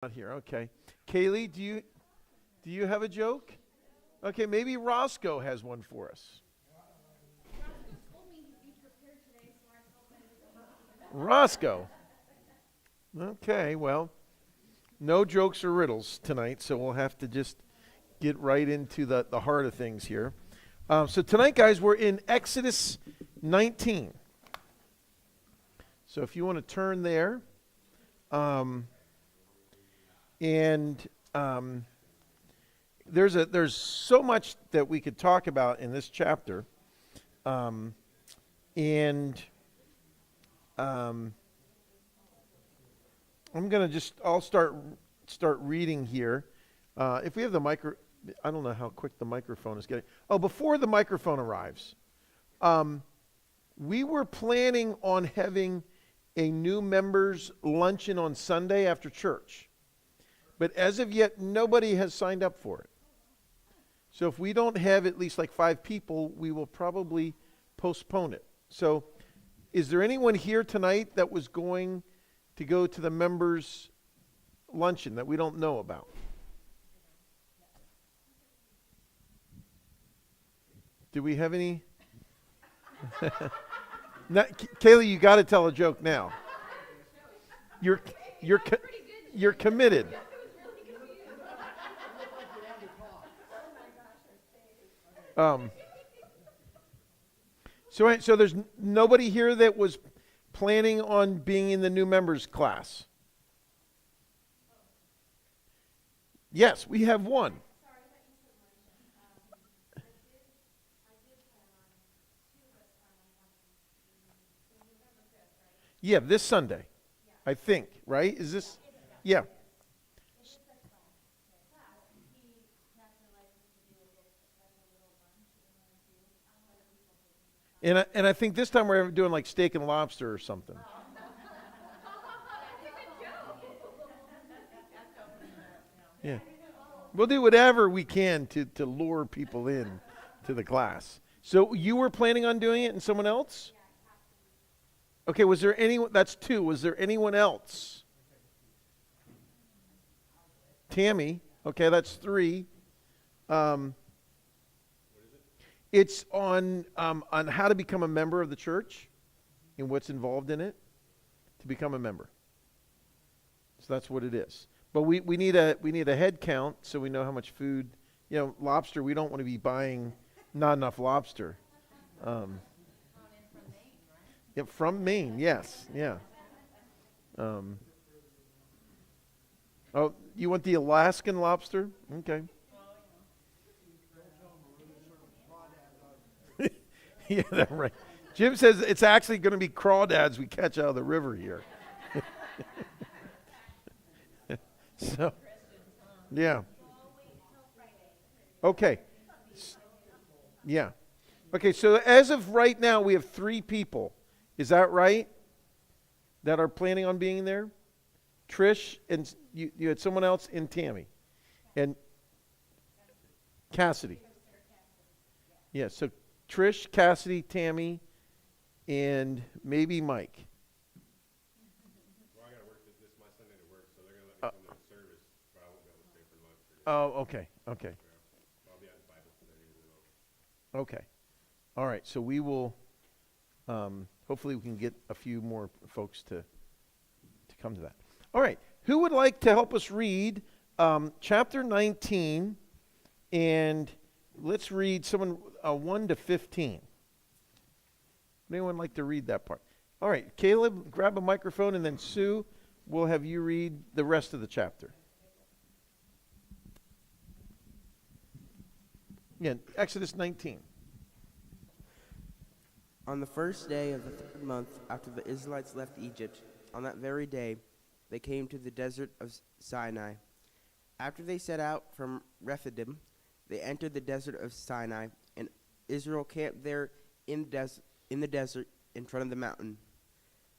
Not here. Okay. Kaylee, do you have a joke? Okay, maybe Roscoe has one for us. Roscoe. Okay, well, no jokes or riddles tonight, so we'll have to just get right into the heart of things here. So tonight, guys, we're in Exodus 19. So if you want to turn there, there's so much that we could talk about in this chapter, I'll start reading here. If we have the I don't know how quick the microphone is getting. Oh, before the microphone arrives, we were planning on having a new members luncheon on Sunday after church. But as of yet, nobody has signed up for it. So if we don't have at least like 5 people, we will probably postpone it. So is there anyone here tonight that was going to go to the members luncheon that we don't know about? Do we have any? Kaylee, you got to tell a joke now. You're committed. So there's nobody here that was planning on being in the new members class. Yes, we have one. Yeah, this Sunday, I think, right? Is this? Yeah. And I think this time we're doing like steak and lobster or something. Yeah. We'll do whatever we can to lure people in to the class. So you were planning on doing it and someone else? Okay, was there anyone? That's 2. Was there anyone else? Tammy. Okay, that's 3. It's on how to become a member of the church and what's involved in it to become a member. So that's what it is. But we need a head count so we know how much food. Lobster. We don't want to be buying not enough lobster. Yeah, from Maine. Yes. Yeah. Oh, you want the Alaskan lobster? Okay. Yeah, that's right. Jim says it's actually going to be crawdads we catch out of the river here. So, yeah. Okay. Yeah. Okay, so as of right now, we have 3 people. Is that right? That are planning on being there? Trish, and you had someone else, and Tammy. And Cassidy. Yeah, so Trish, Cassidy, Tammy, and maybe Mike. Well, I got to work this my Sunday to work, so they're going to let me come to the service, but I won't be able to stay for lunch. Oh, okay. Yeah. I'll be at Bible study as well. Okay. All right, so we will, hopefully we can get a few more folks to come to that. All right, who would like to help us read chapter 19, and let's read someone 1 to 15. Would anyone like to read that part? All right, Caleb, grab a microphone, and then Sue, we'll have you read the rest of the chapter. Yeah, Exodus 19. On the first day of the 3rd month after the Israelites left Egypt, on that very day, they came to the desert of Sinai. After they set out from Rephidim, they entered the desert of Sinai, and Israel camped there in the desert in front of the mountain.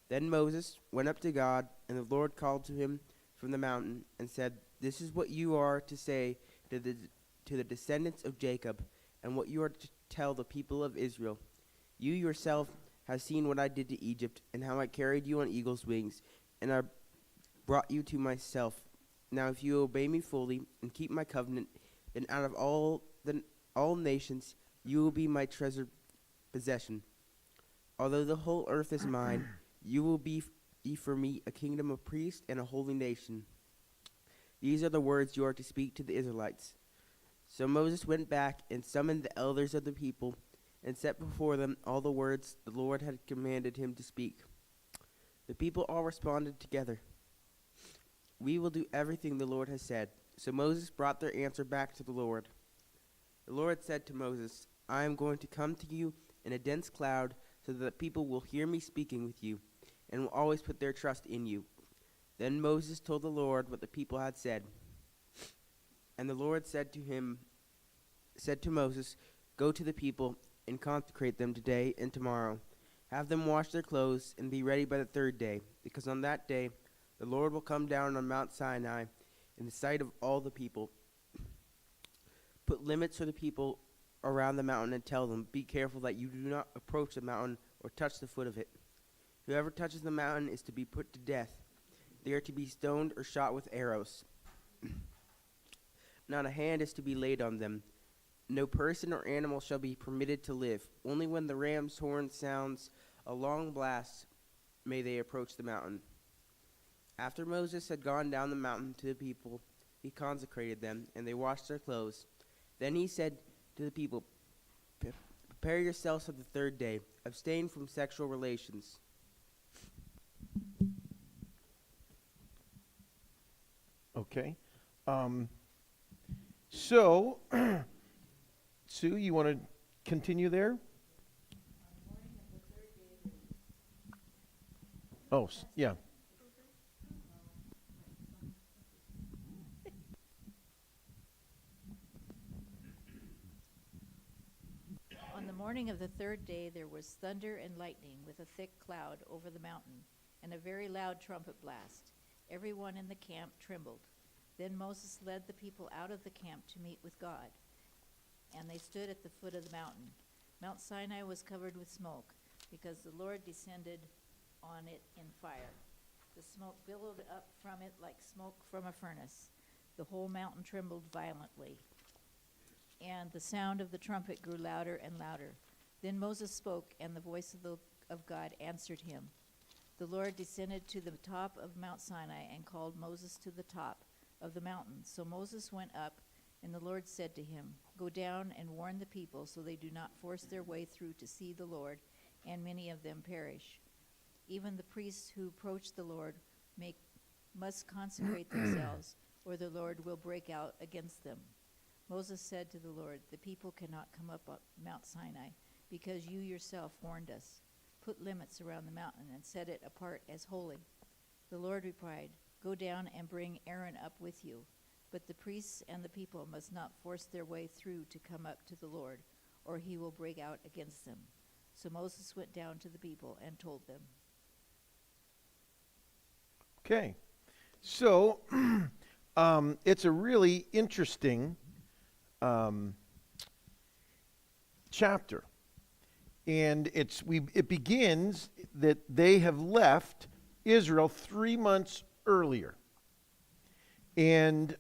Then Moses went up to God, and the Lord called to him from the mountain and said, "This is what you are to say to the descendants of Jacob, and what you are to tell the people of Israel. You yourself have seen what I did to Egypt, and how I carried you on eagle's wings, and I brought you to myself Now if you obey me fully and keep my covenant, then out of all nations you will be my treasured possession. Although the whole earth is mine, you will be for me a kingdom of priests and a holy nation. These are the words you are to speak to the Israelites. So Moses went back and summoned the elders of the people and set before them all the words the Lord had commanded him to speak. The people all responded together, "We will do everything the Lord has said." So Moses brought their answer back to the Lord. The Lord said to Moses, "I am going to come to you in a dense cloud so that people will hear me speaking with you and will always put their trust in you." Then Moses told the Lord what the people had said. And the Lord said to Moses, "Go to the people and consecrate them today and tomorrow. Have them wash their clothes and be ready by the third day, because on that day the Lord will come down on Mount Sinai in the sight of all the people. Put limits for the people around the mountain and tell them, 'Be careful that you do not approach the mountain or touch the foot of it. Whoever touches the mountain is to be put to death. They are to be stoned or shot with arrows. Not a hand is to be laid on them. No person or animal shall be permitted to live. Only when the ram's horn sounds a long blast may they approach the mountain.'" After Moses had gone down the mountain to the people, he consecrated them, and they washed their clothes. Then he said to the people, "Prepare yourselves for the third day. Abstain from sexual relations." Okay. So, Sue, you want to continue there? Oh, yeah. On the morning of the third day there was thunder and lightning with a thick cloud over the mountain, and a very loud trumpet blast. Everyone in the camp trembled. Then Moses led the people out of the camp to meet with God, and they stood at the foot of the mountain. Mount Sinai was covered with smoke, because the Lord descended on it in fire. The smoke billowed up from it like smoke from a furnace. The whole mountain trembled violently, and the sound of the trumpet grew louder and louder. Then Moses spoke, and the voice of God answered him. The Lord descended to the top of Mount Sinai and called Moses to the top of the mountain. So Moses went up, and the Lord said to him, "Go down and warn the people so they do not force their way through to see the Lord, and many of them perish. Even the priests who approach the Lord must consecrate themselves, or the Lord will break out against them." Moses said to the Lord, "The people cannot come up Mount Sinai, because you yourself warned us. Put limits around the mountain and set it apart as holy." The Lord replied, "Go down and bring Aaron up with you. But the priests and the people must not force their way through to come up to the Lord, or he will break out against them." So Moses went down to the people and told them. Okay. So, it's a really interesting chapter. And it begins that they have left Israel 3 months earlier. And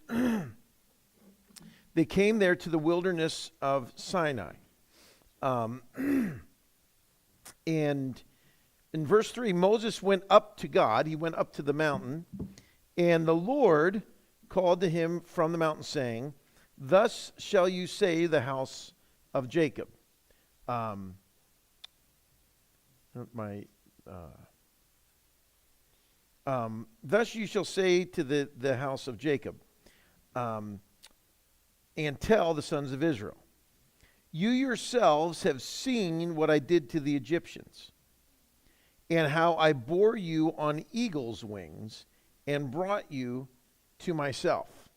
they came there to the wilderness of Sinai. And in verse 3, Moses went up to God. He went up to the mountain. And the Lord called to him from the mountain, saying, "Thus shall you say the house of Jacob." Thus you shall say to the house of Jacob, and tell the sons of Israel, "You yourselves have seen what I did to the Egyptians, and how I bore you on eagle's wings and brought you to myself."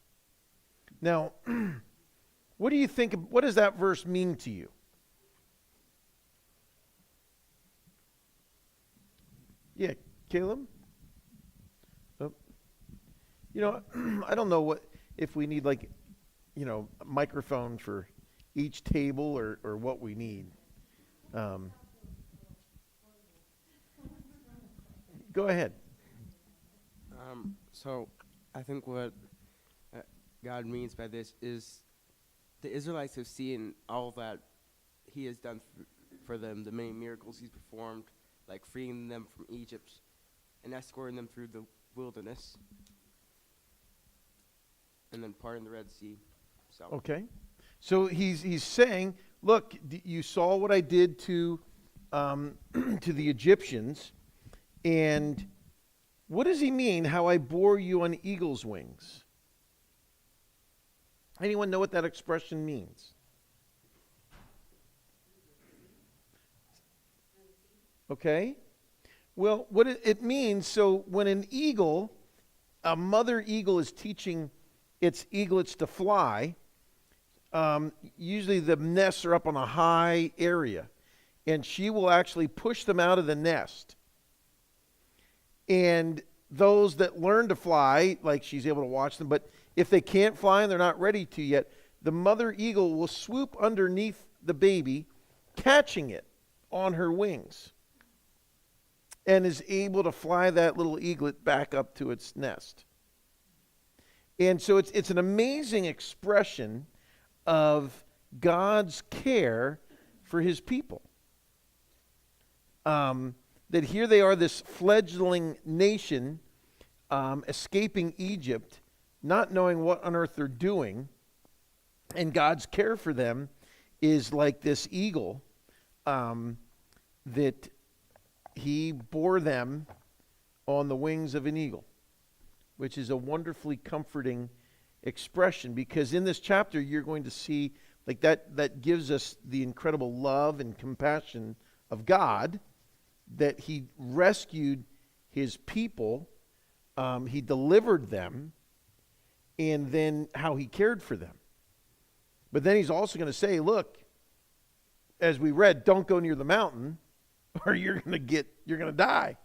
Now, what do you think? What does that verse mean to you? Yeah, Caleb? I don't know if we need a microphone for each table or what we need. Go ahead. So I think what God means by this is the Israelites have seen all that he has done for them, the many miracles he's performed, like freeing them from Egypt and escorting them through the wilderness, and then parting the Red Sea. So Okay. So he's saying, look, you saw what I did to to the Egyptians, and what does he mean, how I bore you on eagle's wings? Anyone know what that expression means? Okay. Well, what it means, so when an eagle, a mother eagle is teaching its eaglets to fly, usually the nests are up on a high area, and she will actually push them out of the nest. And those that learn to fly, like she's able to watch them, but if they can't fly and they're not ready to yet, the mother eagle will swoop underneath the baby, catching it on her wings, and is able to fly that little eaglet back up to its nest. And so it's an amazing expression of God's care for his people. That here they are, this fledgling nation, escaping Egypt, not knowing what on earth they're doing, and God's care for them is like this eagle, that he bore them on the wings of an eagle, which is a wonderfully comforting expression, because in this chapter you're going to see like that gives us the incredible love and compassion of God, that he rescued his people, he delivered them, and then how he cared for them. But then he's also going to say, look, as we read, don't go near the mountain or you're going to die.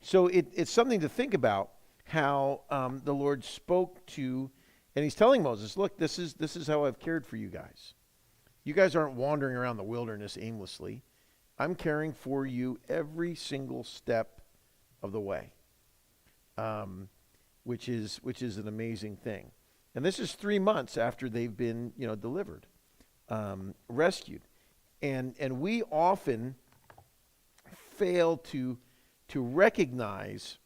So it's something to think about, how the Lord spoke to, and he's telling Moses, look, this is how I've cared for you guys. You guys aren't wandering around the wilderness aimlessly. I'm caring for you every single step of the way, which is an amazing thing. And this is 3 months after they've been, delivered, rescued, and we often fail to recognize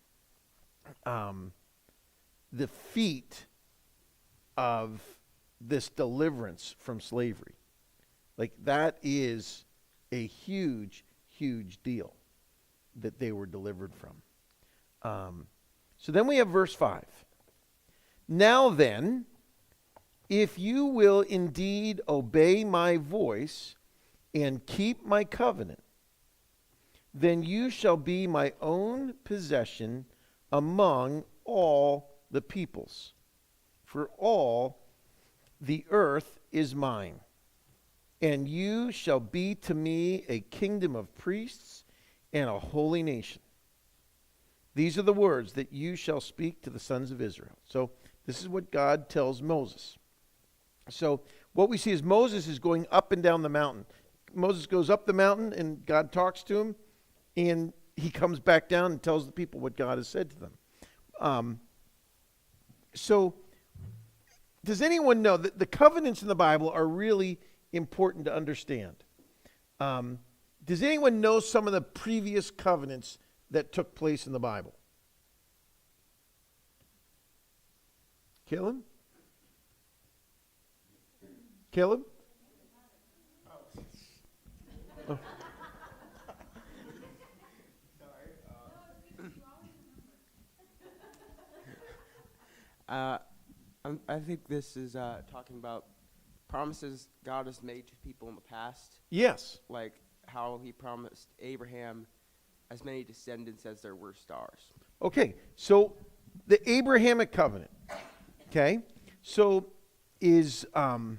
the feat of this deliverance from slavery. Like, that is a huge, huge deal that they were delivered from. So then we have verse 5. Now then, if you will indeed obey my voice and keep my covenant, then you shall be my own possession among all the peoples. For all the earth is mine, and you shall be to me a kingdom of priests and a holy nation. These are the words that you shall speak to the sons of Israel. So this is what God tells Moses. So what we see is Moses is going up and down the mountain. Moses goes up the mountain and God talks to him, and he comes back down and tells the people what God has said to them. So does anyone know that the covenants in the Bible are really important to understand? Does anyone know some of the previous covenants that took place in the Bible? Caleb? Caleb? Oh. I think this is talking about promises God has made to people in the past, Yes. like how he promised Abraham as many descendants as there were stars. Okay, so the Abrahamic covenant, okay, so is the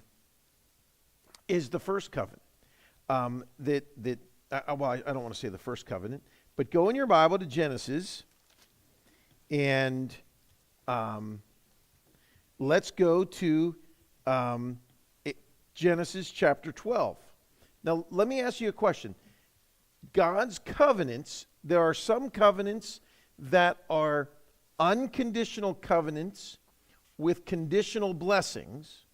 first covenant. Well, I don't want to say the first covenant, but go in your Bible to Genesis, and let's go to Genesis chapter 12. Now, let me ask you a question. God's covenants, there are some covenants that are unconditional covenants with conditional blessings,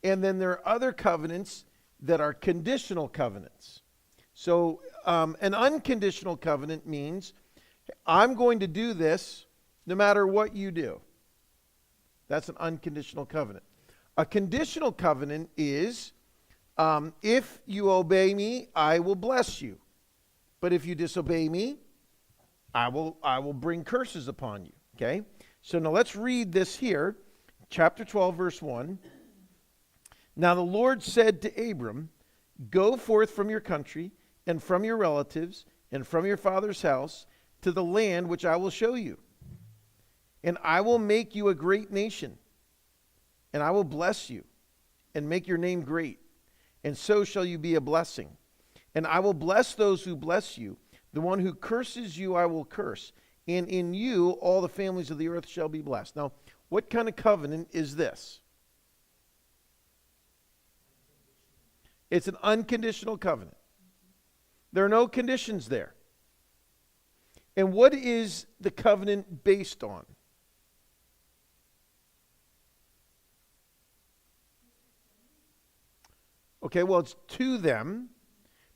and then there are other covenants that are conditional covenants. So an unconditional covenant means I'm going to do this no matter what you do. That's an unconditional covenant. A conditional covenant is if you obey me, I will bless you. But if you disobey me, I will bring curses upon you. Okay? So now let's read this here. Chapter 12, verse 1. Now the Lord said to Abram, go forth from your country and from your relatives and from your father's house to the land which I will show you. And I will make you a great nation, and I will bless you and make your name great, and so shall you be a blessing. And I will bless those who bless you. The one who curses you I will curse, and in you all the families of the earth shall be blessed. Now, what kind of covenant is this? It's an unconditional covenant. There are no conditions there. And what is the covenant based on? Okay, well, it's to them,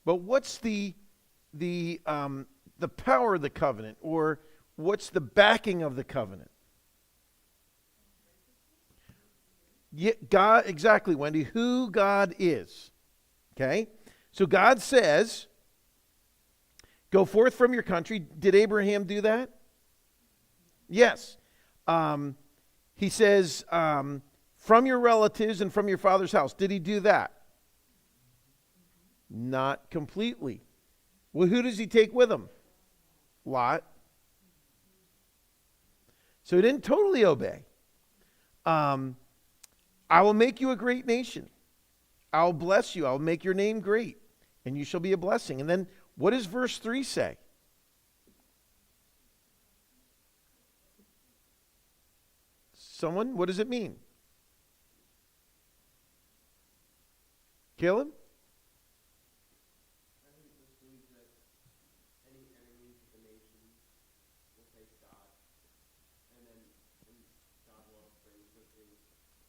but what's the power of the covenant, or what's the backing of the covenant? Yeah, God, exactly, Wendy, who God is. Okay? So God says, go forth from your country. Did Abraham do that? Yes. He says, from your relatives and from your father's house. Did he do that? Not completely. Well, who does he take with him? Lot. So he didn't totally obey. I will make you a great nation. I will bless you. I will make your name great, and you shall be a blessing. And then what does verse 3 say? Someone, what does it mean? Caleb? I think this means that any enemies of the nation will face God, and God will bring good things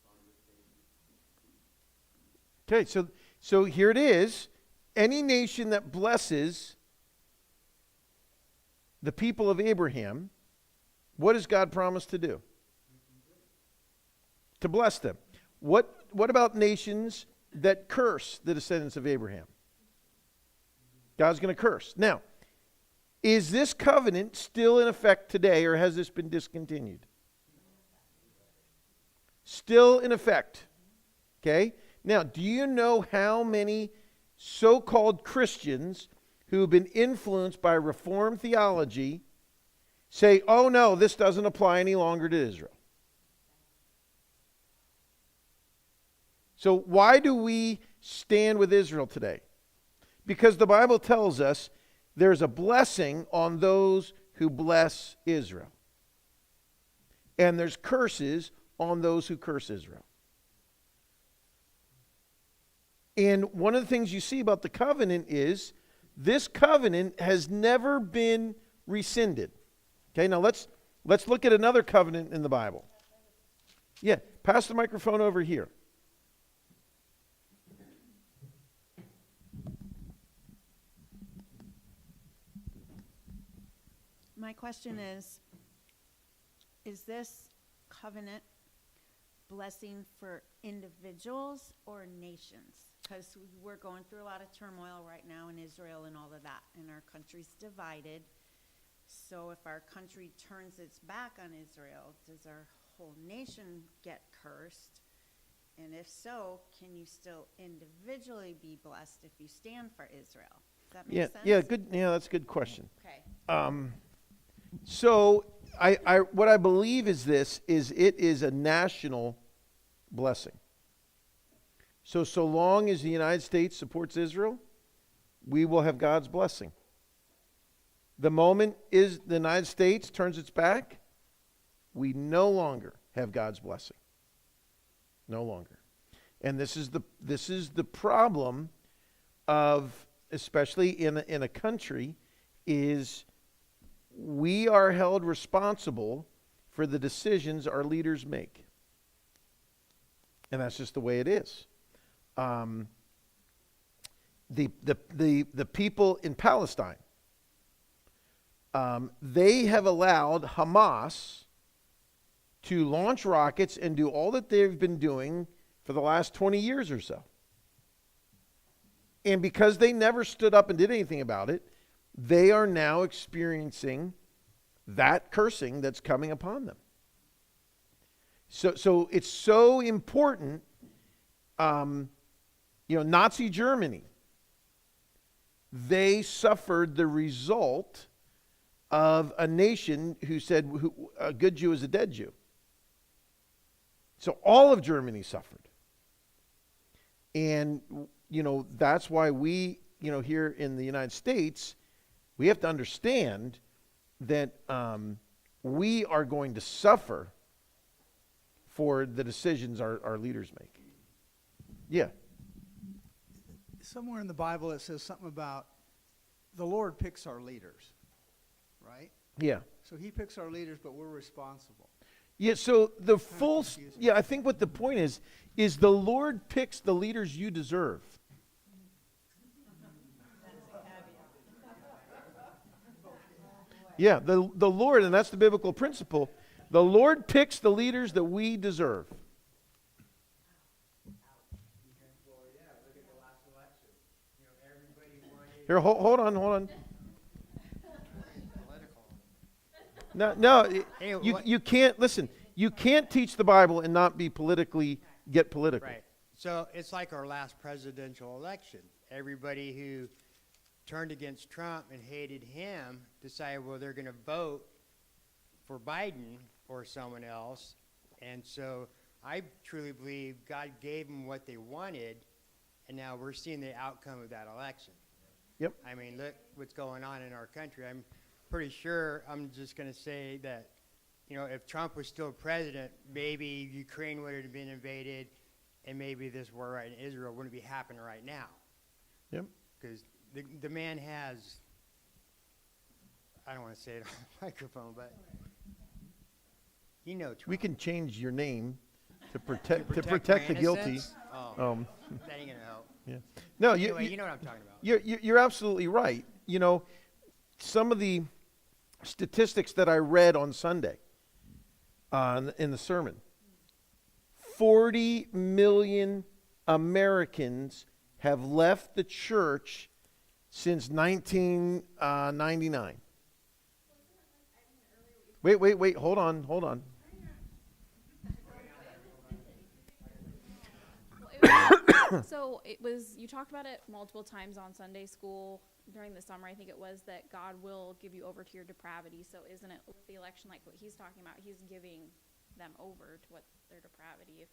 upon this nation. Okay, so here it is. Any nation that blesses the people of Abraham, what does God promise to do? To bless them. What about nations that curse the descendants of Abraham? God's going to curse. Now, is this covenant still in effect today, or has this been discontinued? Still in effect. Okay? Now, do you know how many so-called Christians who have been influenced by Reformed theology say, oh no, this doesn't apply any longer to Israel? So why do we stand with Israel today? Because the Bible tells us there's a blessing on those who bless Israel. And there's curses on those who curse Israel. And one of the things you see about the covenant is this covenant has never been rescinded. Okay, now let's look at another covenant in the Bible. Yeah, pass the microphone over here. My question is this covenant blessing for individuals or nations? Because we're going through a lot of turmoil right now in Israel and all of that, and our country's divided. So if our country turns its back on Israel, does our whole nation get cursed? And if so, can you still individually be blessed if you stand for Israel? Does that make sense? Yeah, good. Yeah, that's a good question. Okay. So what I believe is it is a national blessing. So long as the United States supports Israel, we will have God's blessing. The moment the United States turns its back, we no longer have God's blessing. No longer. And this is the problem of, especially in a country, is we are held responsible for the decisions our leaders make. And that's just the way it is. The people in Palestine, they have allowed Hamas to launch rockets and do all that they've been doing for the last 20 years or so. And because they never stood up and did anything about it, they are now experiencing that cursing that's coming upon them. So it's so important. Nazi Germany, they suffered the result of a nation who said a good Jew is a dead Jew. So all of Germany suffered. And, that's why we, here in the United States, we have to understand that we are going to suffer for the decisions our leaders make. Yeah. Somewhere in the Bible it says something about the Lord picks our leaders, right? Yeah. So he picks our leaders, but we're responsible. Yeah, so the Kinda full, confusing. yeah, I think what the point is the Lord picks the leaders you deserve. Yeah, the Lord, and that's the biblical principle, the Lord picks the leaders that we deserve. Here, hold on. No, Hey, you can't, listen, you can't teach the Bible and not get political. Right. So it's like our last presidential election. Everybody who turned against Trump and hated him decided, well, they're going to vote for Biden or someone else. And so I truly believe God gave them what they wanted, and now we're seeing the outcome of that election. Yep. I mean, look what's going on in our country. I'm pretty sure, I'm just going to say that, if Trump was still president, maybe Ukraine would have been invaded, and maybe this war right in Israel wouldn't be happening right now. Yep. Because the man has, I don't want to say it on the microphone, but Trump. We can change your name to To protect the my guilty. innocence? Oh, that ain't going to help. Yeah. No, Anyway, you know what I'm talking about. You're absolutely right. Some of the statistics that I read on Sunday in the sermon, 40 million Americans have left the church since 1999. Wait, hold on. So it was, you talked about it multiple times on Sunday school during the summer, I think it was, that God will give you over to your depravity. So isn't it with the election like what he's talking about? He's giving them over to what their depravity.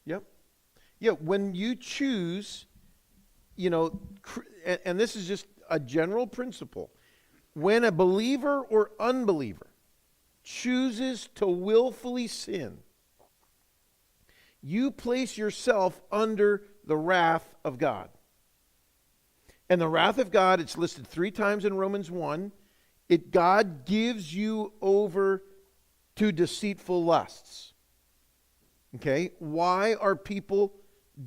Yep. Yeah, when you choose, and this is just a general principle, when a believer or unbeliever chooses to willfully sin, you place yourself under the wrath of God. And the wrath of God, it's listed 3 times in Romans 1. God gives you over to deceitful lusts. Okay? Why are people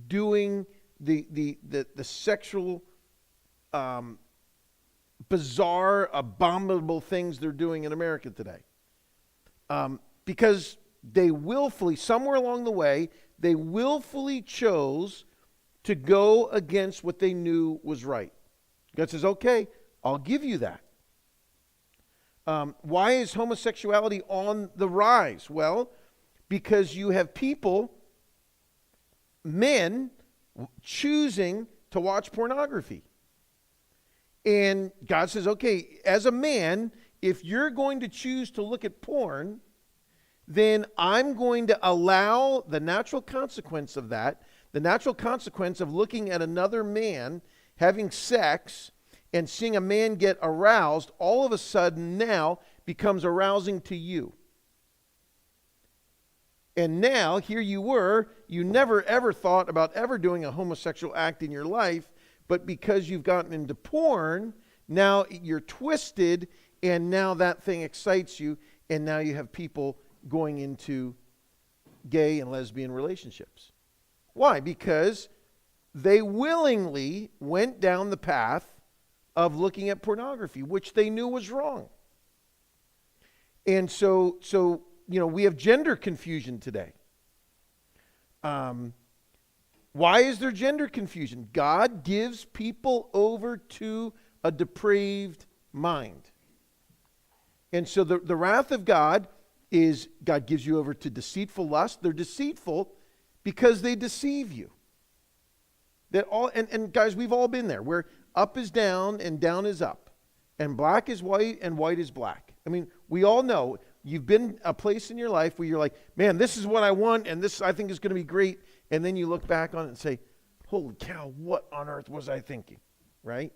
doing the sexual, bizarre, abominable things they're doing in America today? Because they willfully, somewhere along the way, they willfully chose to go against what they knew was right. God says, okay, I'll give you that. Why is homosexuality on the rise? Well, because you have people, men, choosing to watch pornography. And God says, okay, as a man, if you're going to choose to look at porn, then I'm going to allow the natural consequence of that, the natural consequence of looking at another man having sex and seeing a man get aroused, all of a sudden now becomes arousing to you. And now, here you were, you never ever thought about ever doing a homosexual act in your life, but because you've gotten into porn, now you're twisted, and now that thing excites you, and now you have people going into gay and lesbian relationships. Why? Because they willingly went down the path of looking at pornography, which they knew was wrong. And so we have gender confusion today. Why is there gender confusion? God gives people over to a depraved mind. And so the wrath of God is God gives you over to deceitful lust. They're deceitful because they deceive you. And guys, we've all been there, where up is down and down is up, and black is white and white is black. I mean, we all know you've been a place in your life where you're like, man, this is what I want, and this I think is going to be great. And then you look back on it and say, holy cow, what on earth was I thinking? Right?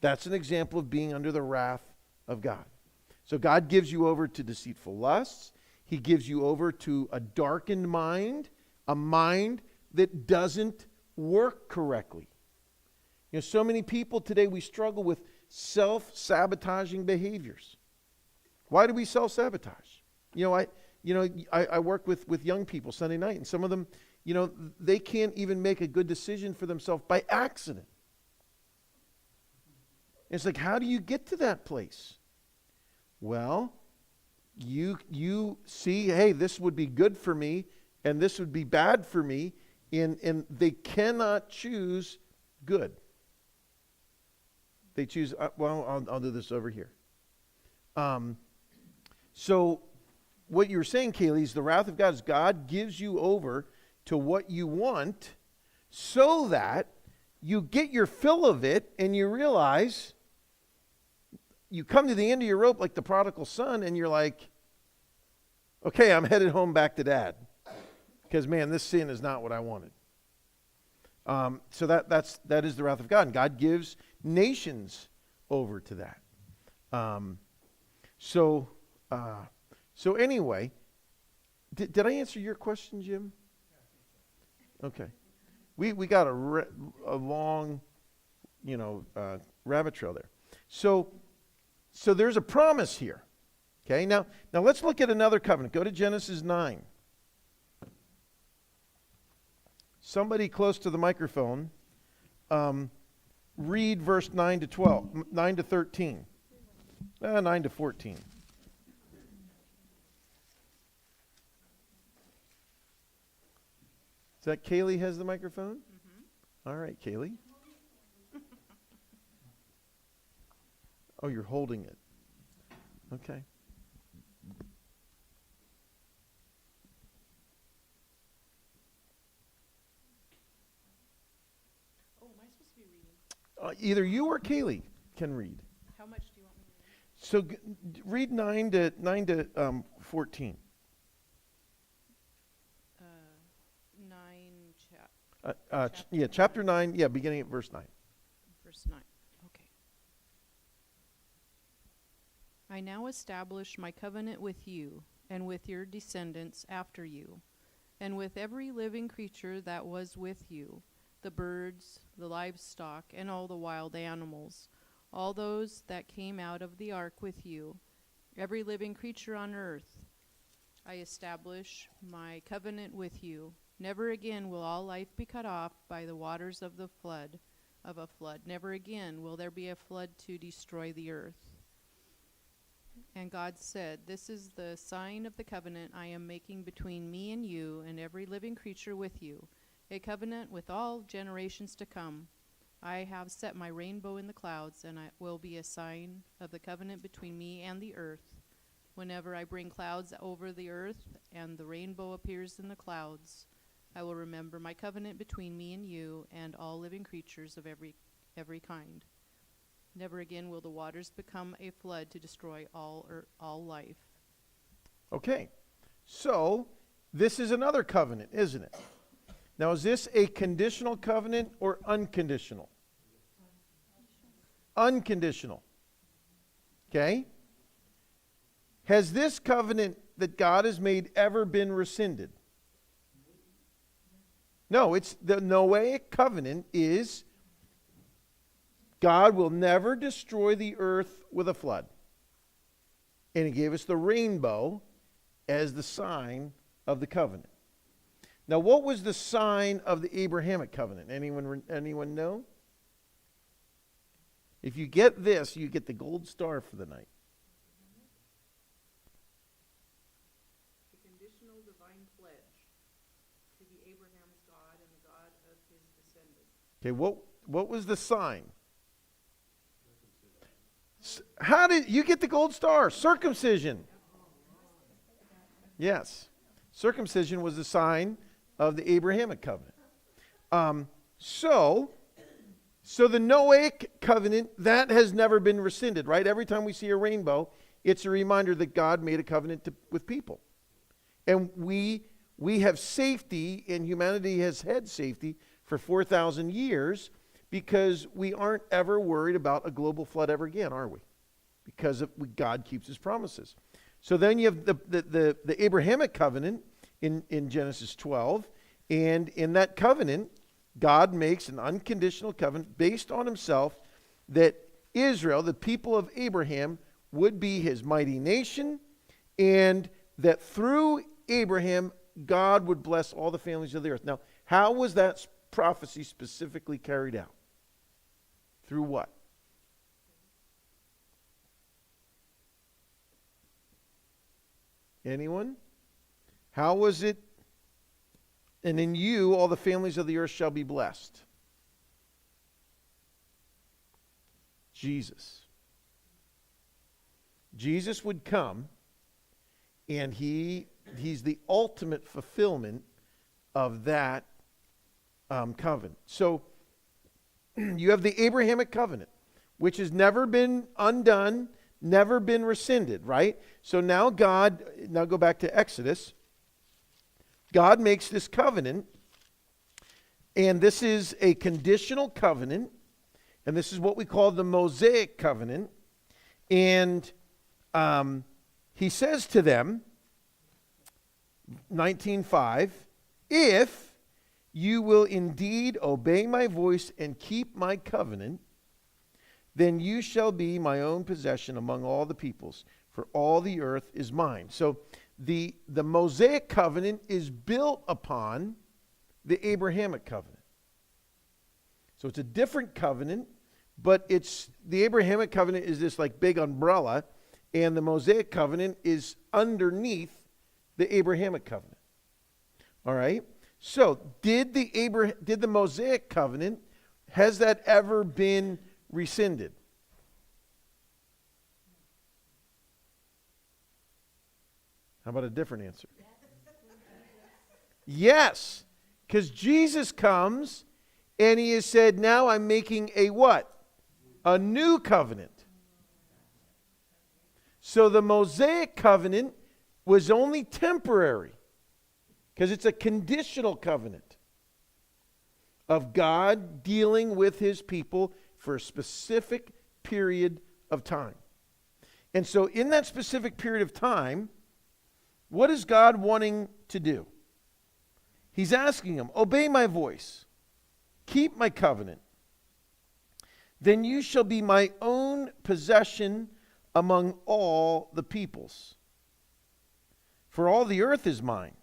That's an example of being under the wrath of God. So God gives you over to deceitful lusts. He gives you over to a darkened mind, a mind that doesn't work correctly. You know, so many people today, we struggle with self-sabotaging behaviors. Why do we self-sabotage? I work with young people Sunday night, and some of them, they can't even make a good decision for themselves by accident. It's like, how do you get to that place? Well, you see, hey, this would be good for me, and this would be bad for me, and they cannot choose good. They choose, I'll do this over here. So what you're saying, Kaylee, is the wrath of God is God gives you over to what you want so that you get your fill of it and you realize you come to the end of your rope like the prodigal son, and you're like, okay, I'm headed home back to dad because, man, this sin is not what I wanted. So that is the wrath of God, and God gives nations over to that. So anyway, did I answer your question, Jim? Okay. We got a long, rabbit trail there. So there's a promise here. Okay, now let's look at another covenant. Go to Genesis 9. Somebody close to the microphone, read verse 9 to 12, 9 to 13, 9 to 14. Is that Kaylee has the microphone? Mm-hmm. All right, Kaylee. Oh, you're holding it. Okay. Oh, am I supposed to be reading? Either you or Kaylee can read. How much do you want me to read? So read 9 to 14. 9 Chapter 9. Yeah, beginning at verse 9. verse 9. Okay. I now establish my covenant with you and with your descendants after you, and with every living creature that was with you, the birds, the livestock, and all the wild animals, all those that came out of the ark with you, every living creature on earth. I establish my covenant with you. Never again will all life be cut off by the waters of a flood. Never again will there be a flood to destroy the earth. And God said, this is the sign of the covenant I am making between me and you and every living creature with you, a covenant with all generations to come. I have set my rainbow in the clouds, and it will be a sign of the covenant between me and the earth. Whenever I bring clouds over the earth and the rainbow appears in the clouds, I will remember my covenant between me and you and all living creatures of every kind. Never again will the waters become a flood to destroy all life. Okay. So this is another covenant, isn't it? Now, is this a conditional covenant or unconditional? Unconditional. Okay? Has this covenant that God has made ever been rescinded? No, it's the Noahic covenant is God will never destroy the earth with a flood. And he gave us the rainbow as the sign of the covenant. Now, what was the sign of the Abrahamic covenant? Anyone know? If you get this, you get the gold star for the night. The conditional divine pledge to be Abraham's God and the God of his descendants. Okay, what was the sign? How did you get the gold star? Circumcision. Yes. Circumcision was the sign of the Abrahamic covenant. So the Noahic covenant, that has never been rescinded, right? Every time we see a rainbow, it's a reminder that God made a covenant with people. And we have safety, and humanity has had safety for 4,000 years because we aren't ever worried about a global flood ever again, are we? Because God keeps his promises. So then you have the Abrahamic covenant in Genesis 12, and in that covenant, God makes an unconditional covenant based on himself that Israel, the people of Abraham, would be his mighty nation, and that through Abraham, God would bless all the families of the earth. Now, how was that prophecy specifically carried out? Through what? Anyone? How was it? And in you, all the families of the earth shall be blessed. Jesus. Jesus would come, and he's the ultimate fulfillment of that covenant. So you have the Abrahamic covenant, which has never been undone, never been rescinded, right? So now go back to Exodus. God makes this covenant, and this is a conditional covenant, and this is what we call the Mosaic covenant. And he says to them, 19:5, if you will indeed obey my voice and keep my covenant, then you shall be my own possession among all the peoples, for all the earth is mine. So the Mosaic covenant is built upon the Abrahamic covenant. So it's a different covenant, but the Abrahamic covenant is this like big umbrella, and the Mosaic covenant is underneath the Abrahamic covenant. All right? So did the Mosaic covenant, has that ever been rescinded? How about a different answer? Yes, because Jesus comes and he has said, now I'm making a what? A new covenant. So the Mosaic covenant was only temporary because it's a conditional covenant of God dealing with his people for a specific period of time. And so in that specific period of time, what is God wanting to do? He's asking them, obey my voice, keep my covenant. Then you shall be my own possession among all the peoples. For all the earth is mine.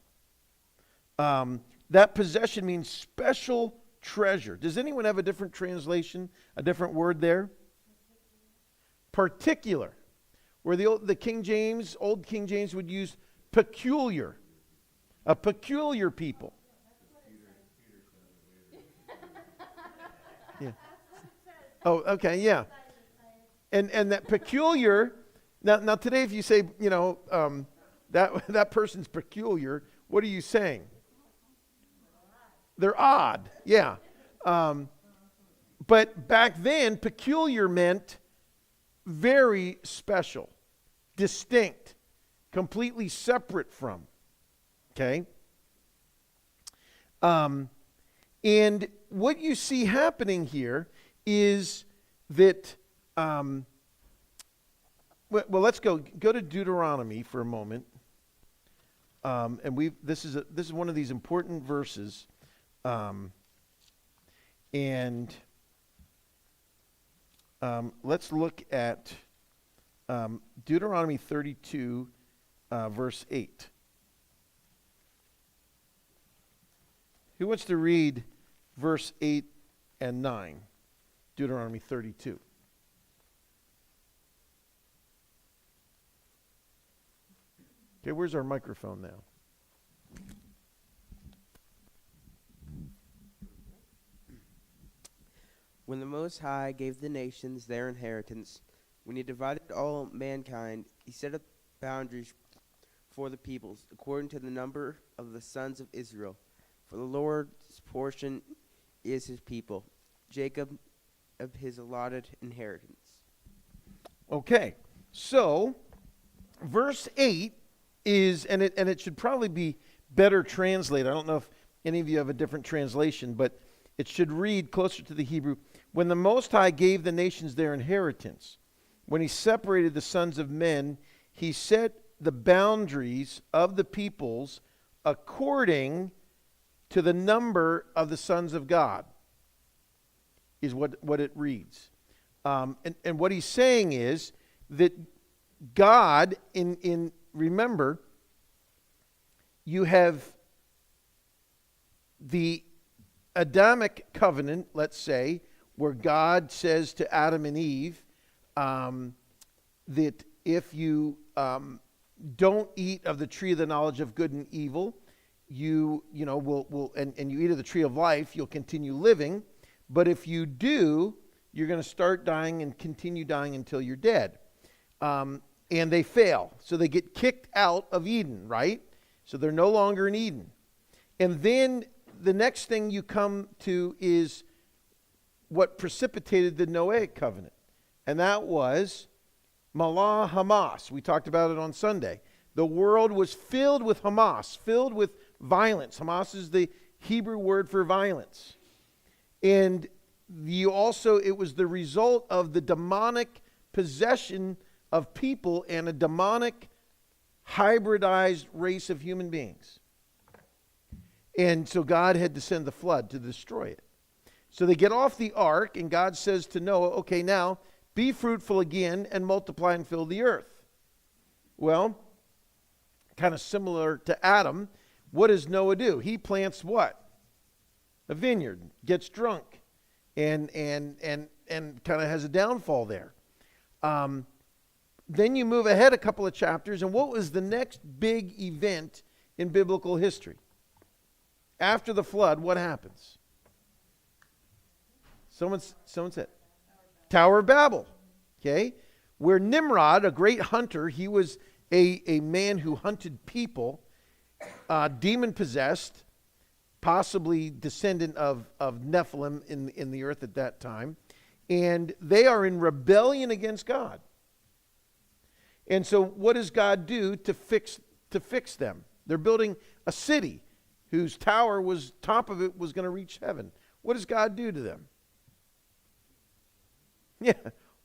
That possession means special treasure. Does anyone have a different translation, a different word there? Particular. Where the old King James would use peculiar. A peculiar people. Yeah. Oh, okay, yeah. And that peculiar, now today if you say, that person's peculiar, what are you saying? They're odd, yeah. But back then, peculiar meant very special, distinct, completely separate from. Okay? And what you see happening here is that, well, let's go to Deuteronomy for a moment. And this is one of these important verses. Let's look at Deuteronomy 32, verse 8. Who wants to read verse 8 and 9? Deuteronomy 32. Okay, where's our microphone now? When the Most High gave the nations their inheritance, when he divided all mankind, he set up boundaries for the peoples, according to the number of the sons of Israel. For the Lord's portion is his people, Jacob of his allotted inheritance. Okay, so verse 8 is, and it should probably be better translated. I don't know if any of you have a different translation, but it should read closer to the Hebrew. When the Most High gave the nations their inheritance, when he separated the sons of men, he set the boundaries of the peoples according to the number of the sons of God, is what it reads. And what he's saying is that God, remember, you have the Adamic covenant, let's say, where God says to Adam and Eve that if you don't eat of the tree of the knowledge of good and evil, you will and you eat of the tree of life, you'll continue living. But if you do, you're going to start dying and continue dying until you're dead. And they fail. So they get kicked out of Eden, right? So they're no longer in Eden. And then the next thing you come to is what precipitated the Noahic covenant. And that was Malah Hamas. We talked about it on Sunday. The world was filled with Hamas, filled with violence. Hamas is the Hebrew word for violence. And it was the result of the demonic possession of people and a demonic hybridized race of human beings. And so God had to send the flood to destroy it. So they get off the ark, and God says to Noah, okay, now be fruitful again and multiply and fill the earth. Well, kind of similar to Adam, what does Noah do? He plants what? A vineyard, gets drunk, and kind of has a downfall there. Then you move ahead a couple of chapters, and what was the next big event in biblical history? After the flood, what happens? Someone said, Tower of Babel, okay? Where Nimrod, a great hunter, he was a man who hunted people, demon-possessed, possibly descendant of Nephilim in the earth at that time, and they are in rebellion against God. And so what does God do to fix them? They're building a city whose top of it was going to reach heaven. What does God do to them? Yeah,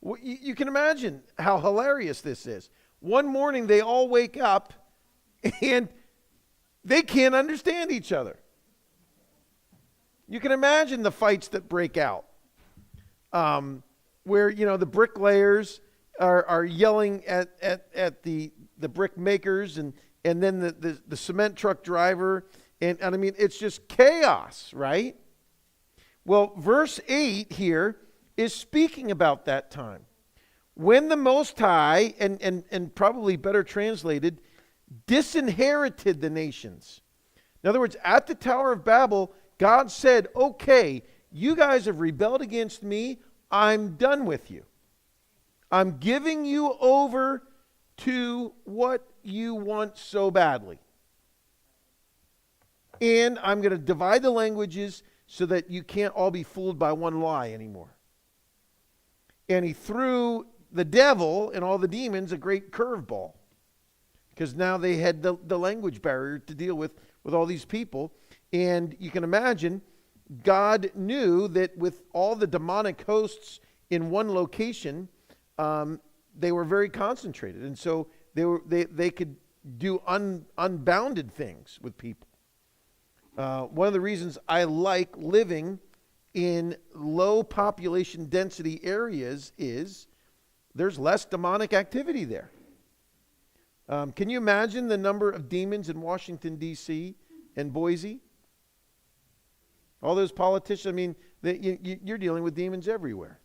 well, you can imagine how hilarious this is. One morning they all wake up and they can't understand each other. You can imagine the fights that break out, where the bricklayers are yelling at the brick makers and then the cement truck driver, and I mean it's just chaos, right? Well, verse 8 here is speaking about that time when the Most High, and probably better translated, disinherited the nations. In other words, at the Tower of Babel, God said, okay, you guys have rebelled against me. I'm done with you. I'm giving you over to what you want so badly. And I'm going to divide the languages so that you can't all be fooled by one lie anymore. And he threw the devil and all the demons a great curveball, because now they had the language barrier to deal with all these people. And you can imagine, God knew that with all the demonic hosts in one location, they were very concentrated. And so they could do unbounded things with people. One of the reasons I like living in low population density areas is there's less demonic activity there. Can you imagine the number of demons in Washington, D.C. and Boise? All those politicians, I mean, you're dealing with demons everywhere.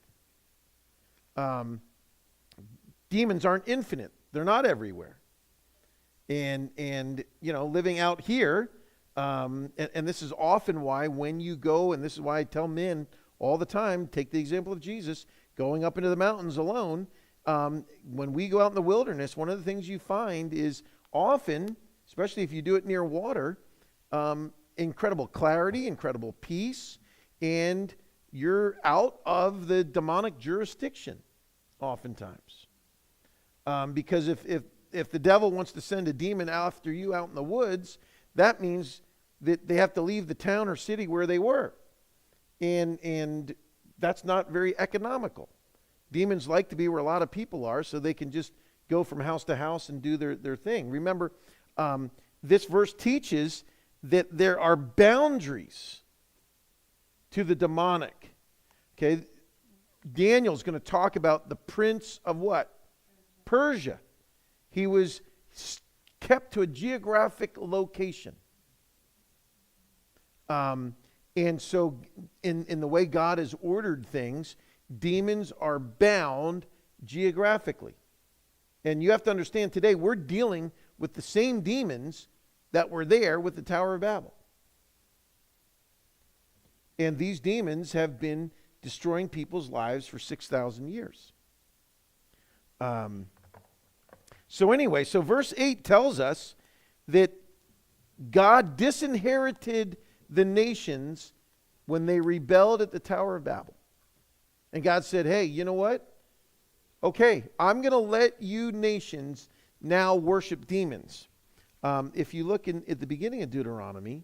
Demons aren't infinite. They're not everywhere. And living out here, and this is often why when you go, and this is why I tell men all the time, take the example of Jesus, going up into the mountains alone. When we go out in the wilderness, one of the things you find is often, especially if you do it near water, incredible clarity, incredible peace, and you're out of the demonic jurisdiction oftentimes. Because if the devil wants to send a demon after you out in the woods, that means that they have to leave the town or city where they were. And that's not very economical. Demons like to be where a lot of people are, so they can just go from house to house and do their thing. Remember, this verse teaches that there are boundaries to the demonic. Okay, Daniel's going to talk about the prince of what? Persia. He was kept to a geographic location. And so in the way God has ordered things, demons are bound geographically. And you have to understand today we're dealing with the same demons that were there with the Tower of Babel. And these demons have been destroying people's lives for 6,000 years. So verse 8 tells us that God disinherited the nations when they rebelled at the Tower of Babel. And God said, hey, you know what? Okay, I'm going to let you nations now worship demons. If you look at the beginning of Deuteronomy,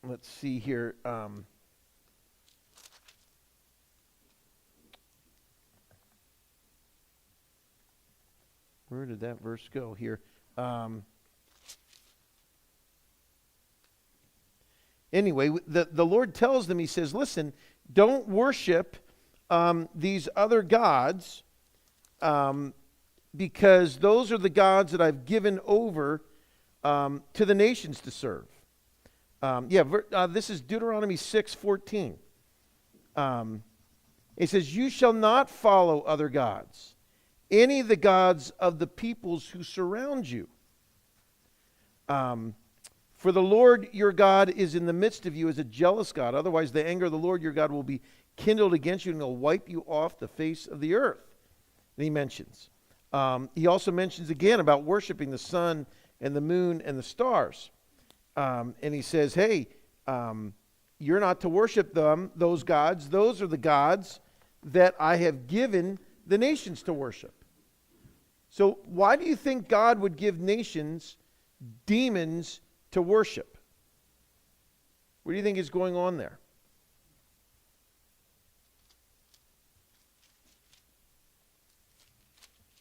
let's see here. Where did that verse go here? Anyway, the Lord tells them, he says, listen, don't worship these other gods because those are the gods that I've given over to the nations to serve. This is Deuteronomy 6:14. It says, you shall not follow other gods, any of the gods of the peoples who surround you. For the Lord your God is in the midst of you as a jealous God. Otherwise, the anger of the Lord your God will be kindled against you and he'll wipe you off the face of the earth. And he mentions. He also mentions again about worshiping the sun and the moon and the stars. And he says, hey, you're not to worship them, those gods. Those are the gods that I have given the nations to worship. So why do you think God would give nations demons to worship? What do you think is going on there?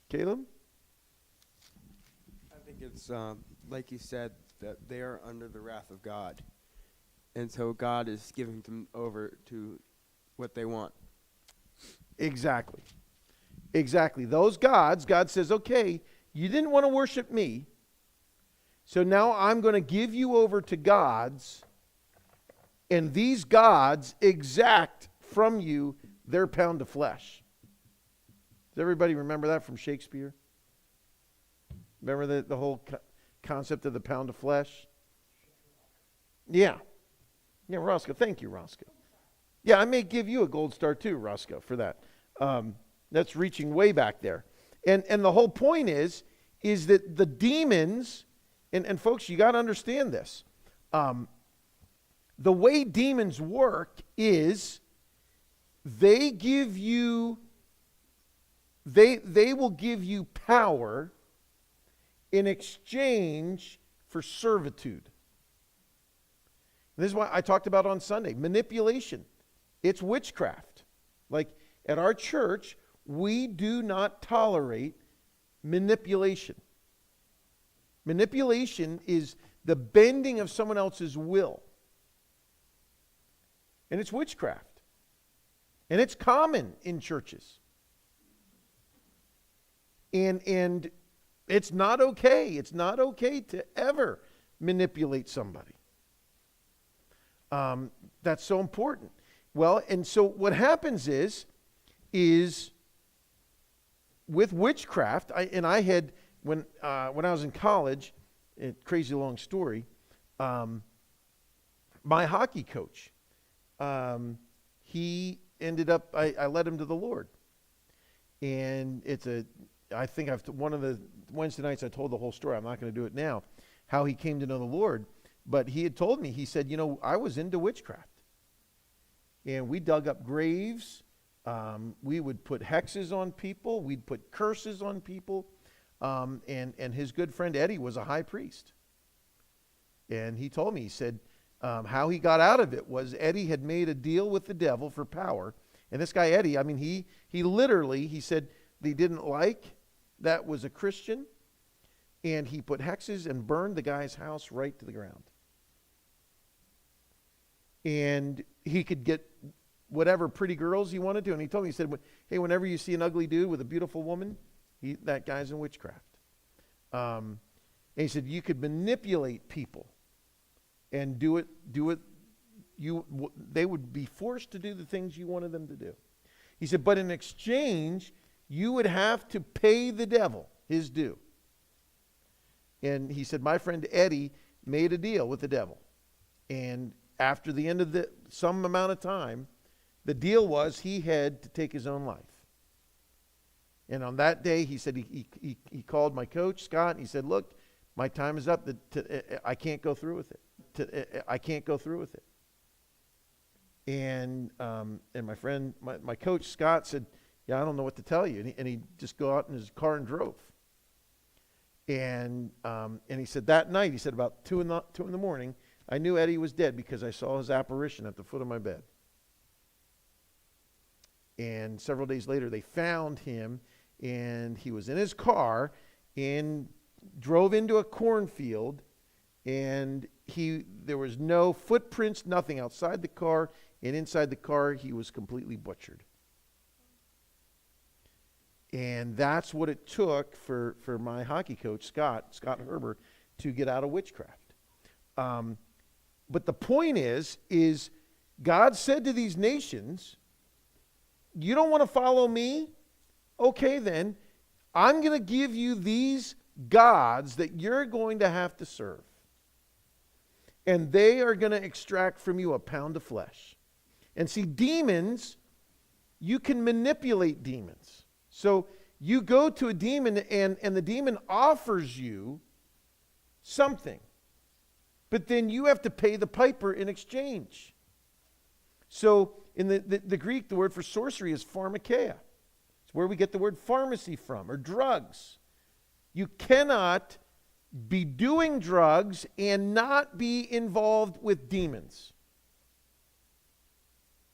Caleb? I think it's, like you said, that they are under the wrath of God. And so God is giving them over to what they want. Exactly. Those gods, God says, okay, you didn't want to worship me, so now I'm going to give you over to gods, and these gods exact from you their pound of flesh. Does everybody remember that from Shakespeare? Remember the whole concept of the pound of flesh? Yeah, Roscoe. Thank you, Roscoe. Yeah, I may give you a gold star too, Roscoe, for that. That's reaching way back there. And the whole point is that the demons, and folks, you got to understand this. The way demons work is they will give you power in exchange for servitude. And this is why I talked about on Sunday, manipulation. It's witchcraft. Like at our church, we do not tolerate manipulation. Manipulation is the bending of someone else's will. And it's witchcraft. And it's common in churches. And it's not okay. It's not okay to ever manipulate somebody. That's so important. Well, and so what happens is with witchcraft, I had, when I was in college, crazy long story, my hockey coach, he ended up, I led him to the Lord. And I think one of the Wednesday nights I told the whole story. I'm not going to do it now, how he came to know the Lord. But he had told me, he said, I was into witchcraft. And we dug up graves. We would put hexes on people. We'd put curses on people. And his good friend Eddie was a high priest. And he told me, he said, how he got out of it was Eddie had made a deal with the devil for power. And this guy Eddie, I mean, he literally, he said they didn't like that was a Christian. And he put hexes and burned the guy's house right to the ground. And he could get whatever pretty girls he wanted to. And he told me, he said, hey, whenever you see an ugly dude with a beautiful woman, that guy's in witchcraft. And he said, you could manipulate people and do it. They would be forced to do the things you wanted them to do. He said, but in exchange, you would have to pay the devil his due. And he said, my friend Eddie made a deal with the devil. And after the end of some amount of time, the deal was he had to take his own life. And on that day, he said he called my coach, Scott, and he said, look, my time is up. I can't go through with it. I can't go through with it. And my friend, my coach, Scott, said, yeah, I don't know what to tell you. And he just go out in his car and drove. And he said that night, he said about 2 in the morning, I knew Eddie was dead because I saw his apparition at the foot of my bed. And several days later, they found him, and he was in his car and drove into a cornfield, and there was no footprints, nothing outside the car, and inside the car, he was completely butchered. And that's what it took for my hockey coach, Scott Herber, to get out of witchcraft. But the point is God said to these nations, you don't want to follow me? Okay, then, I'm going to give you these gods that you're going to have to serve. And they are going to extract from you a pound of flesh. And see, demons, you can manipulate demons. So you go to a demon and the demon offers you something. But then you have to pay the piper in exchange. So in the Greek, the word for sorcery is pharmakeia. It's where we get the word pharmacy from, or drugs. You cannot be doing drugs and not be involved with demons.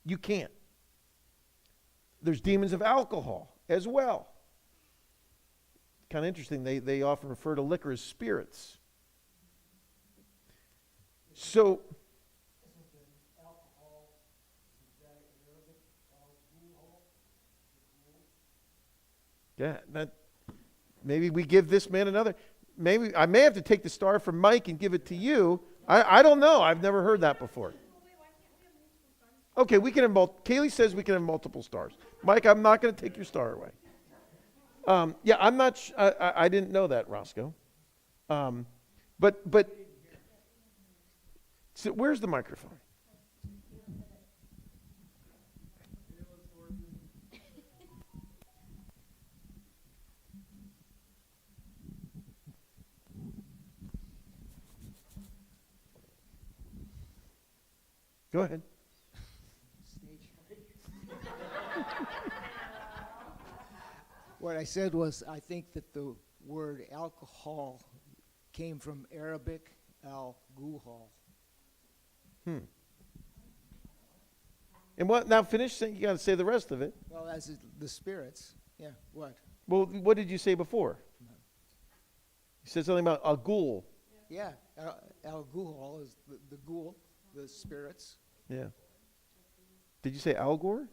You can't. There's demons of alcohol as well. Kind of interesting. They often refer to liquor as spirits. So, yeah, maybe we give this man another. Maybe I may have to take the star from Mike and give it to you. I don't know. I've never heard that before. Okay, we can have Kaylee says we can have multiple stars. Mike, I'm not going to take your star away. Yeah, I'm not. I didn't know that, Roscoe. But. So where's the microphone? Go ahead. What I said was, I think that the word alcohol came from Arabic al-guhal. And what? Now finish saying. You got to say the rest of it. Well, that's the spirits. Yeah. What? Well, what did you say before? You said something about a ghoul. Yeah. Al-guhal is the ghoul, the spirits. Yeah. Did you say Al Gore?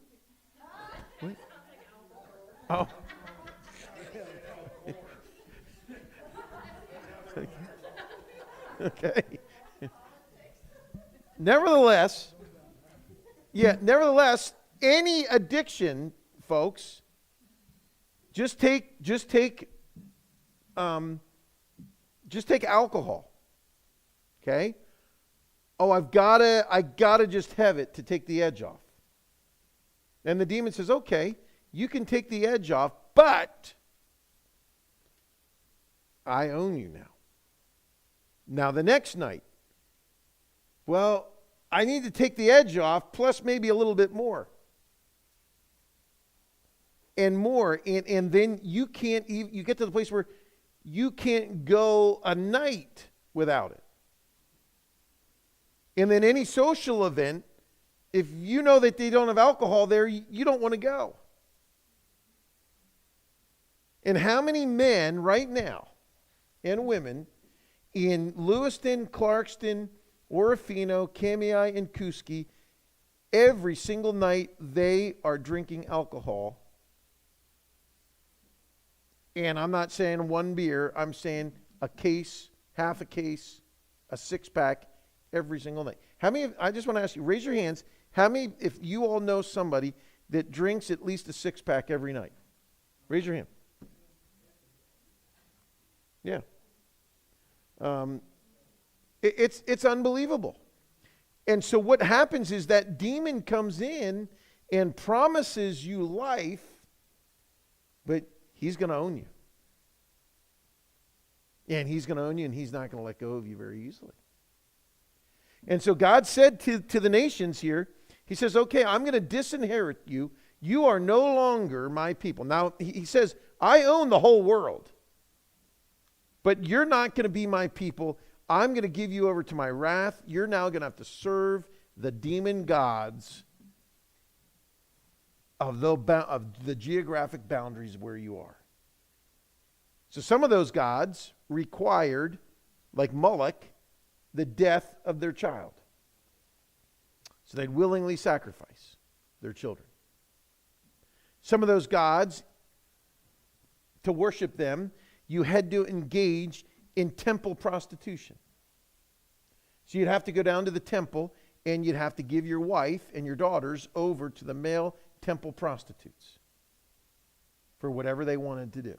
What? Oh. Okay. Nevertheless, any addiction, folks, just take alcohol. Okay? Oh, I gotta just have it to take the edge off. And the demon says, okay, you can take the edge off, but I own you now. Now the next night, well, I need to take the edge off, plus maybe a little bit more. And more. And then you can't even, you get to the place where you can't go a night without it. And then any social event, if you know that they don't have alcohol there, you don't want to go. And how many men right now and women in Lewiston, Clarkston, Orofino, Kamei, and Kuski, every single night they are drinking alcohol. And I'm not saying one beer, I'm saying a case, half a case, a six-pack every single night. How many, I just want to ask you, raise your hands, how many, if you all know somebody that drinks at least a six-pack every night? Raise your hand. Yeah. It's unbelievable. And so what happens is that demon comes in and promises you life, but he's going to own you. And he's going to own you, and he's not going to let go of you very easily. And so God said to the nations here, he says, okay, I'm going to disinherit you. You are no longer my people. Now, he says, I own the whole world. But you're not going to be my people. I'm going to give you over to my wrath. You're now going to have to serve the demon gods of the geographic boundaries where you are. So some of those gods required, like Moloch, the death of their child. So they'd willingly sacrifice their children. Some of those gods, to worship them, you had to engage in temple prostitution. So you'd have to go down to the temple and you'd have to give your wife and your daughters over to the male temple prostitutes for whatever they wanted to do.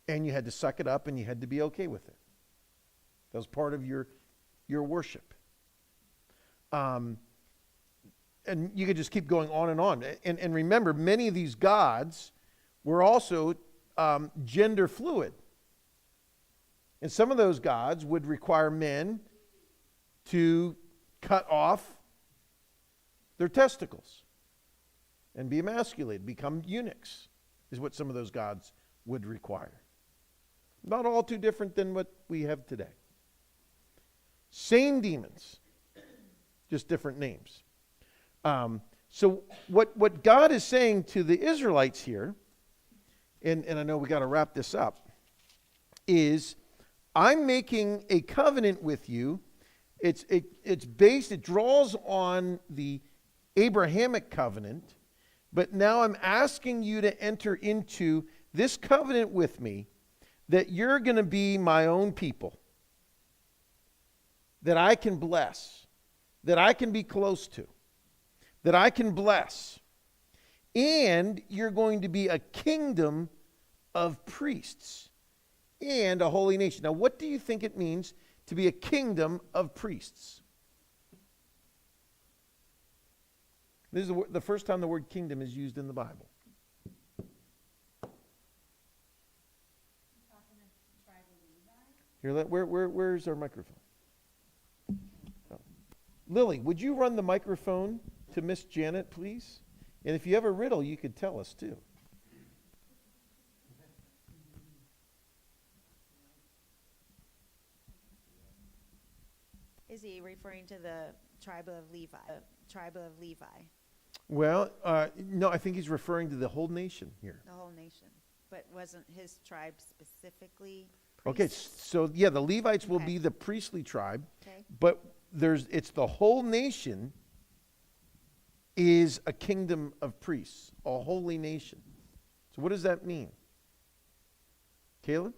And you had to suck it up and you had to be okay with it. That was part of your worship. And you could just keep going on and on. And remember, many of these gods were also gender fluid. And some of those gods would require men to cut off their testicles and be emasculated, become eunuchs, is what some of those gods would require. Not all too different than what we have today. Same demons, just different names. So what God is saying to the Israelites here, and I know we got to wrap this up, is I'm making a covenant with you. It draws on the Abrahamic covenant, but now I'm asking you to enter into this covenant with me that you're going to be my own people, that I can bless, that I can be close to, that I can bless. And you're going to be a kingdom of priests and a holy nation. Now, what do you think it means to be a kingdom of priests? This is the first time the word kingdom is used in the Bible. Here, where's our microphone? Oh. Lily, would you run the microphone to Miss Janet, please? And if you have a riddle, you could tell us too. Is he referring to the tribe of Levi? Well, no, I think he's referring to the whole nation here. The whole nation. But wasn't his tribe specifically Okay, priests? so yeah, the Levites will Okay. be the priestly tribe, Okay. but it's the whole nation is a kingdom of priests, a holy nation. So what does that mean? Caleb?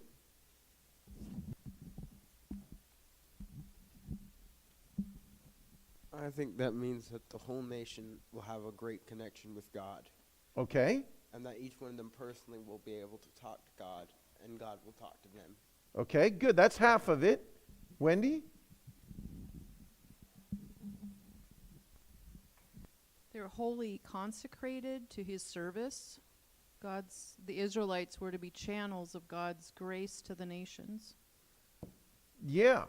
I think that means that the whole nation will have a great connection with God, Okay? and that each one of them personally will be able to talk to God, and God will talk to them. Okay, good. That's half of it. Wendy? They're wholly consecrated to his service. The Israelites were to be channels of God's grace to the nations. Yeah.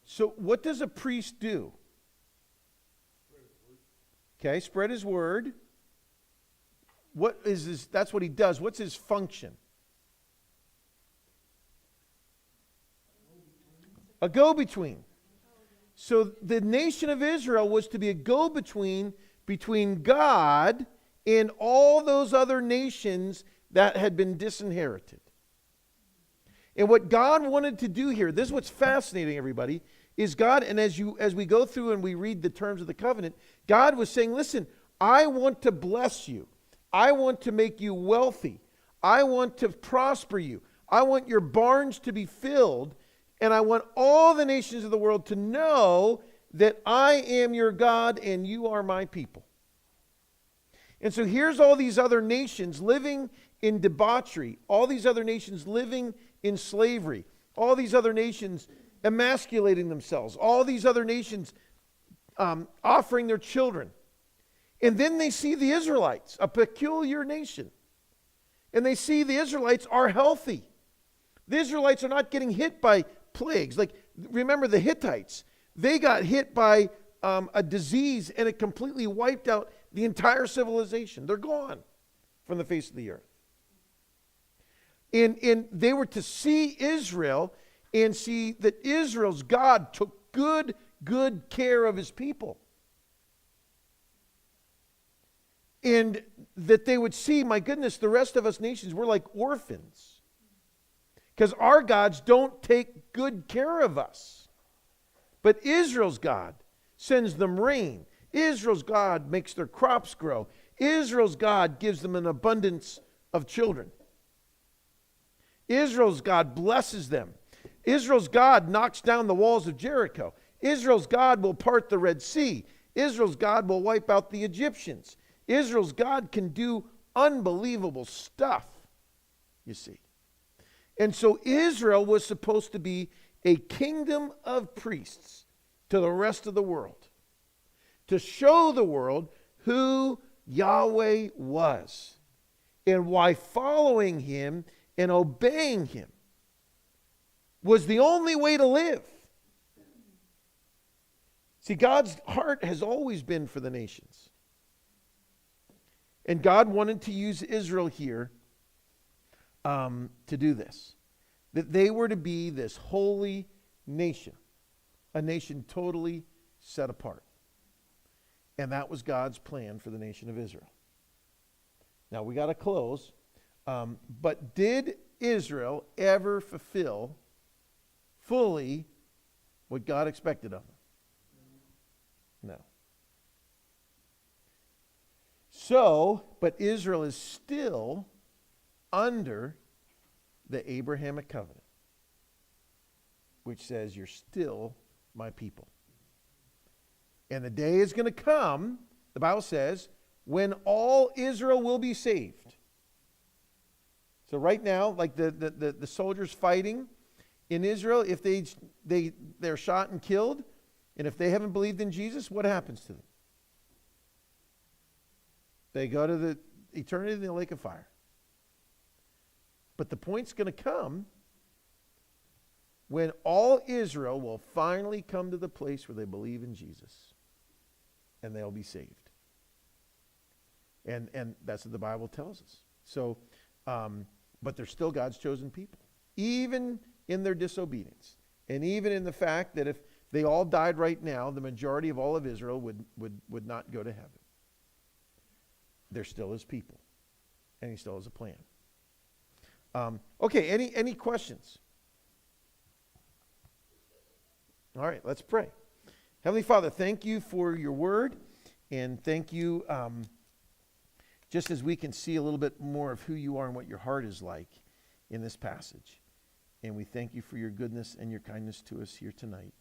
So what does a priest do? Okay, spread his word. What is his, that's what he does. What's his function? A go-between. So the nation of Israel was to be a go-between between God and all those other nations that had been disinherited. And what God wanted to do here, this is what's fascinating, everybody, is God, and as we go through and we read the terms of the covenant, God was saying, listen, I want to bless you. I want to make you wealthy. I want to prosper you. I want your barns to be filled, and I want all the nations of the world to know that I am your God and you are my people. And so here's all these other nations living in debauchery, all these other nations living in slavery, all these other nations emasculating themselves, all these other nations offering their children. And then they see the Israelites, a peculiar nation. And they see the Israelites are healthy. The Israelites are not getting hit by plagues. Like, remember the Hittites. They got hit by a disease and it completely wiped out the entire civilization. They're gone from the face of the earth. And they were to see Israel and see that Israel's God took good care of his people. And that they would see, my goodness, the rest of us nations, we're like orphans. Because our gods don't take good care of us. But Israel's God sends them rain. Israel's God makes their crops grow. Israel's God gives them an abundance of children. Israel's God blesses them. Israel's God knocks down the walls of Jericho. Israel's God will part the Red Sea. Israel's God will wipe out the Egyptians. Israel's God can do unbelievable stuff, you see. And so Israel was supposed to be a kingdom of priests to the rest of the world, to show the world who Yahweh was and why following him and obeying him was the only way to live. See, God's heart has always been for the nations. And God wanted to use Israel here to do this. That they were to be this holy nation, a nation totally set apart. And that was God's plan for the nation of Israel. Now we got to close. But did Israel ever fulfill fully what God expected of them? No. So, but Israel is still under the Abrahamic covenant, which says you're still my people. And the day is going to come, the Bible says, when all Israel will be saved. So right now, like the soldiers fighting in Israel, if they're shot and killed, and if they haven't believed in Jesus, what happens to them? They go to the eternity in the lake of fire. But the point's going to come when all Israel will finally come to the place where they believe in Jesus. And they'll be saved. And that's what the Bible tells us. So, but they're still God's chosen people. Even in their disobedience. And even in the fact that if they all died right now, the majority of all of Israel would not go to heaven. They're still his people. And he still has a plan. Okay, any questions? All right, let's pray. Heavenly Father, thank you for your word. And thank you, just as we can see a little bit more of who you are and what your heart is like in this passage. And we thank you for your goodness and your kindness to us here tonight.